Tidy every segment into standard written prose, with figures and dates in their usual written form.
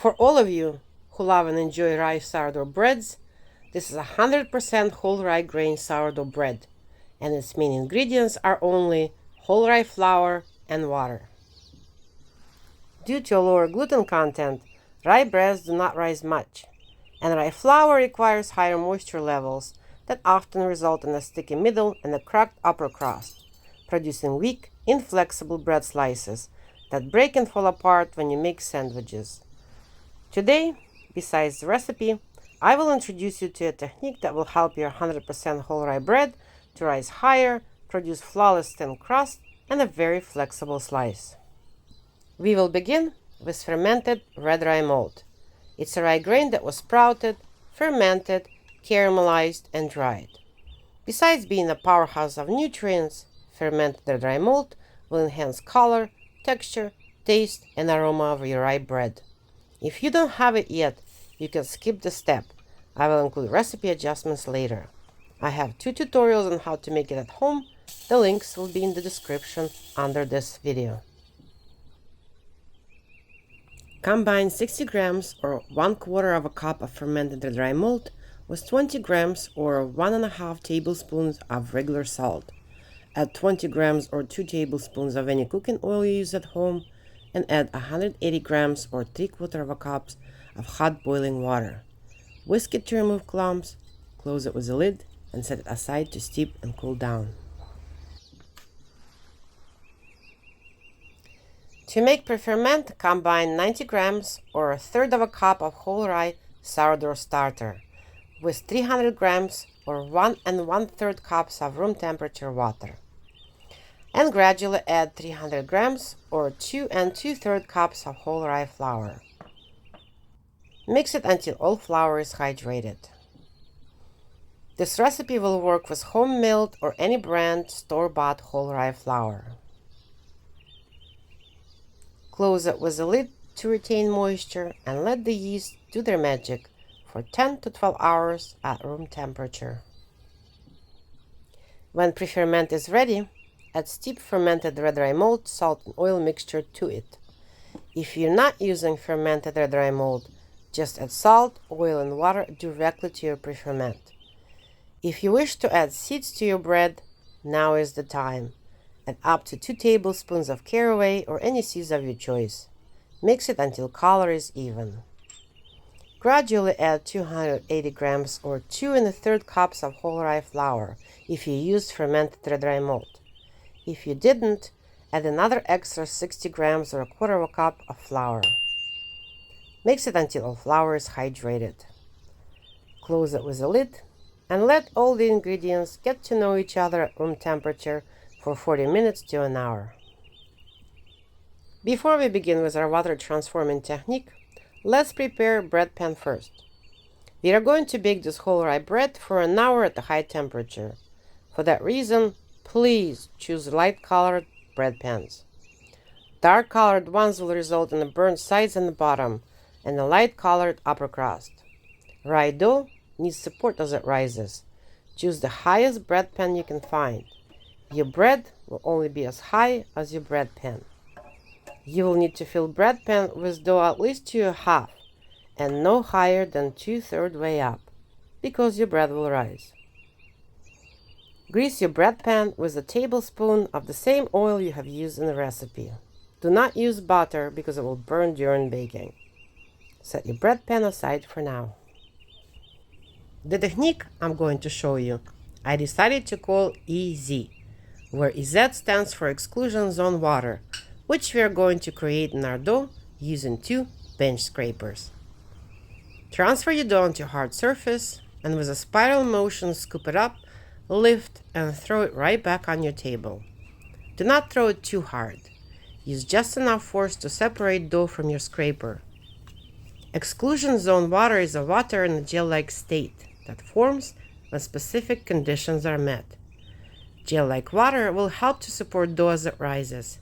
For all of you who love and enjoy rye sourdough breads, this is 100% whole rye grain sourdough bread, and its main ingredients are only whole rye flour and water. Due to a lower gluten content, rye breads do not rise much, and rye flour requires higher moisture levels that often result in a sticky middle and a cracked upper crust, producing weak, inflexible bread slices that break and fall apart when you make sandwiches. Today, besides the recipe, I will introduce you to a technique that will help your 100% whole rye bread to rise higher, produce flawless thin crust, and a very flexible slice. We will begin with fermented red rye malt. It's a rye grain that was sprouted, fermented, caramelized, and dried. Besides being a powerhouse of nutrients, fermented red rye malt will enhance color, texture, taste, and aroma of your rye bread. If you don't have it yet, you can skip the step. I will include recipe adjustments later. I have 2 tutorials on how to make it at home. The links will be in the description under this video. Combine 60 grams or 1/4 of a cup of fermented red rye malt with 20 grams or 1.5 tablespoons of regular salt. Add 20 grams or 2 tablespoons of any cooking oil you use at home, and add 180 grams or 3/4 of a cup of hot boiling water. Whisk it to remove clumps, close it with a lid, and set it aside to steep and cool down. To make Preferment, combine 90 grams or 1/3 of a cup of whole rye sourdough starter with 300 grams or 1 1/3 cups of room temperature water, and gradually add 300 grams or 2 2/3 cups of whole rye flour. Mix it until all flour is hydrated. This recipe will work with home milled or any brand store-bought whole rye flour. Close it with a lid to retain moisture and let the yeast do their magic for 10 to 12 hours at room temperature. When Preferment is ready, add steep fermented red rye malt, salt, and oil mixture to it. If you're not using fermented red rye malt, just add salt, oil, and water directly to your Preferment. If you wish to add seeds to your bread, now is the time. Add up to 2 tablespoons of caraway or any seeds of your choice. Mix it until color is even. Gradually add 280 grams or 2 1/3 cups of whole rye flour if you used fermented red rye malt. If you didn't, add another extra 60 grams or 1/4 of a cup of flour. Mix it until all flour is hydrated. Close it with a lid and let all the ingredients get to know each other at room temperature for 40 minutes to an hour. Before we begin with our water transforming technique, let's prepare bread pan first. We are going to bake this whole rye bread for an hour at a high temperature. For that reason, please choose light colored bread pans. Dark colored ones will result in the burnt sides and the bottom, and a light colored upper crust. Rye dough needs support as it rises. Choose the highest bread pan you can find. Your bread will only be as high as your bread pan. You will need to fill bread pan with dough at least to 1/2 and no higher than 2/3 way up, because your bread will rise. Grease your bread pan with a tablespoon of the same oil you have used in the recipe. Do not use butter because it will burn during baking. Set your bread pan aside for now. The technique I'm going to show you, I decided to call EZ, where EZ stands for exclusion zone water, which we are going to create in our dough using 2 bench scrapers. Transfer your dough onto a hard surface and with a spiral motion scoop it up, lift, and throw it right back on your table. Do not throw it too hard. Use just enough force to separate dough from your scraper. Exclusion zone water is a water in a gel-like state that forms when specific conditions are met. Gel-like water will help to support dough as it rises,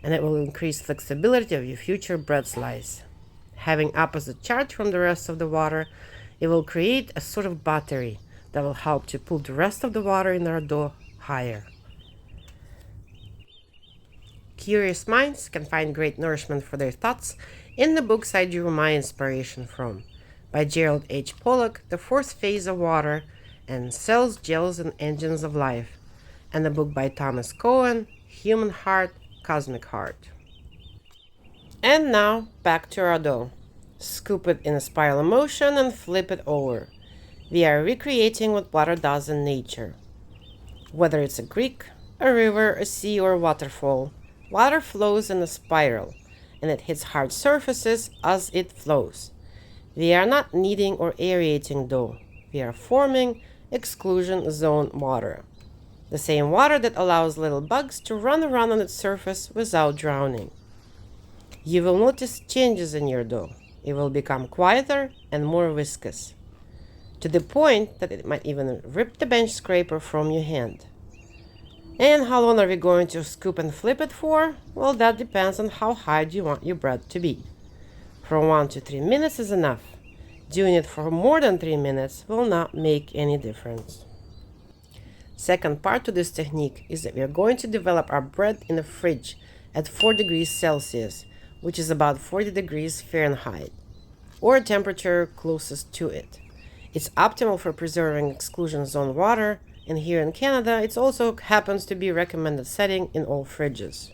and it will increase flexibility of your future bread slice. Having opposite charge from the rest of the water, it will create a sort of battery that will help to pull the rest of the water in our dough higher. Curious minds can find great nourishment for their thoughts In the books I drew my inspiration from, by Gerald H. Pollock, The Fourth Phase of Water, and Cells, Gels, and Engines of Life, and the book by Thomas Cohen, Human Heart, Cosmic Heart. And now, back to our dough. Scoop it in a spiral motion and flip it over. We are recreating what water does in nature. Whether it's a creek, a river, a sea, or a waterfall, water flows in a spiral, and it hits hard surfaces as it flows. We are not kneading or aerating dough. We are forming exclusion zone water. The same water that allows little bugs to run around on its surface without drowning. You will notice changes in your dough. It will become quieter and more viscous, to the point that it might even rip the bench scraper from your hand. And how long are we going to scoop and flip it for? Well, that depends on how hard you want your bread to be. From 1 to 3 minutes is enough. Doing it for more than 3 minutes will not make any difference. Second part to this technique is that we are going to develop our bread in the fridge at 4 degrees Celsius, which is about 40 degrees Fahrenheit, or a temperature closest to it. It's optimal for preserving exclusion zone water, and here in Canada, it also happens to be recommended setting in all fridges.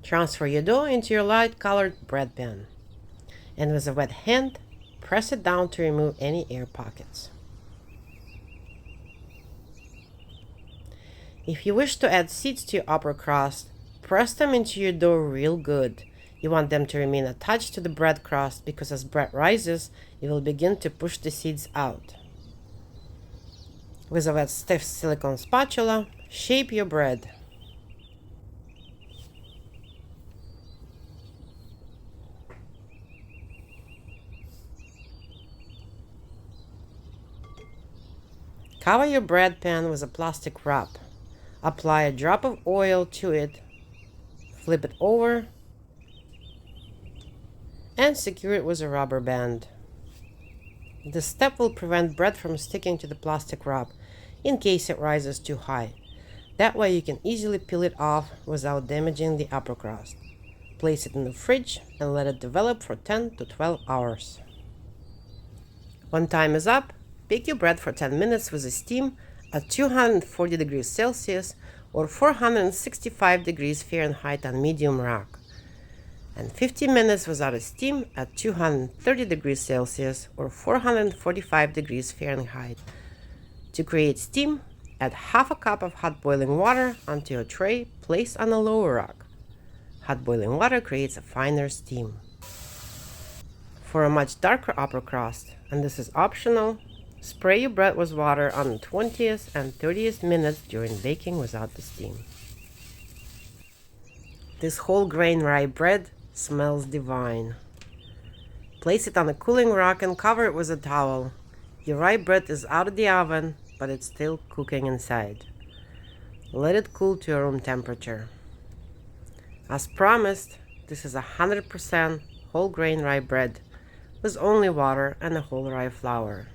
Transfer your dough into your light-colored bread pan, and with a wet hand, press it down to remove any air pockets. If you wish to add seeds to your upper crust, press them into your dough real good. You want them to remain attached to the bread crust because as bread rises, it will begin to push the seeds out. With a wet stiff silicone spatula, shape your bread. Cover your bread pan with a plastic wrap. Apply a drop of oil to it, flip it over, and secure it with a rubber band. This step will prevent bread from sticking to the plastic wrap in case it rises too high. That way you can easily peel it off without damaging the upper crust. Place it in the fridge and let it develop for 10 to 12 hours. When time is up, bake your bread for 10 minutes with a steam at 240 degrees Celsius or 465 degrees Fahrenheit on medium rack, and 15 minutes without a steam at 230 degrees Celsius or 445 degrees Fahrenheit. To create steam, add half a cup of hot boiling water onto a tray placed on a lower rack. Hot boiling water creates a finer steam. For a much darker upper crust, and this is optional, spray your bread with water on the 20th and 30th minutes during baking without the steam. This whole grain rye bread smells divine. Place it on a cooling rack and cover it with a towel. Your rye bread is out of the oven, but it's still cooking inside. Let it cool to room temperature. As promised, this is 100% whole grain rye bread with only water and a whole rye flour.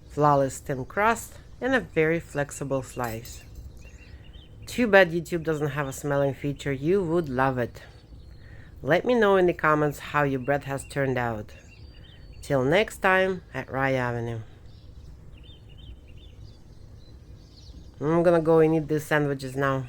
Flawless thin crust and a very flexible slice. Too bad YouTube doesn't have a smelling feature. You would love it. Let me know in the comments how your bread has turned out. Till next time at Rye Avenue. I'm gonna go and eat these sandwiches now.